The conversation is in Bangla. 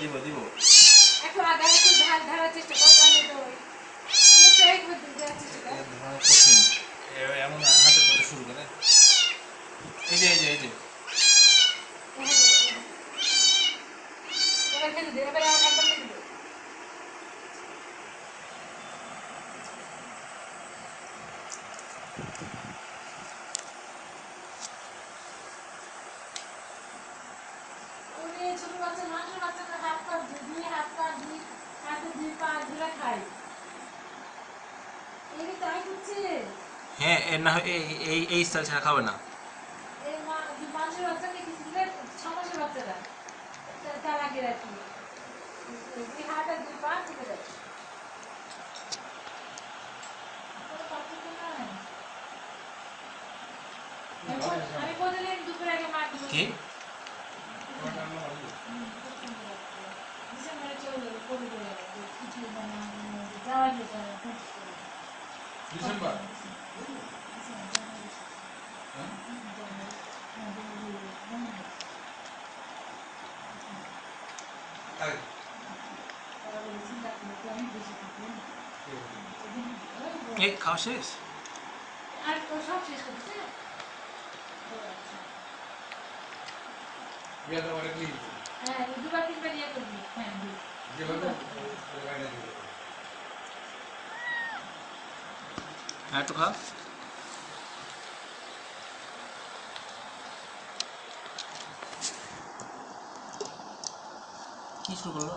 দিব দিব একটু আগে একটু ধারার চেষ্টা করো তাহলে তো মুখটা একবার দেওয়ার চেষ্টা করো। ধরা কঠিন এমন হাতে করে শুরু করে এই যে এই যে এই যে এবার খেতে দে, এবার একবার খেতে দে। ওরে ছোট বাচ্চা মাত্র বাচ্চাটা হাত পা দুই হাত পা দুই হাতে দুই পা ধরে খায়। এই তাই করছে। হ্যাঁ এর না এই এই এই স্টাইল ছাড়া খাবে না এই মানুষের বাচ্চাকে কিছু দিলে 6 মাসের বাচ্চারা তার আগে রাখি দুই হাত আর দুই পা টিপে দেয়। কোনো পার্থক্য নাই। আমি প্রতিদিন দুপুরে আগে মার দিব। কি ডিসেম্বরে চলে যাবে পড়ে যাবে কিছু যাওয়া যেতে ডিসেম্বর তাই এই খাওয়া শেষ আর সব শেষ করতেছে। বিয়াটা অনেক নিয়ে হ্যাঁ দুবার তিনবার ইয়ে করবি। হ্যাঁ যেভাবে আর একটু খা কি শুরু করলো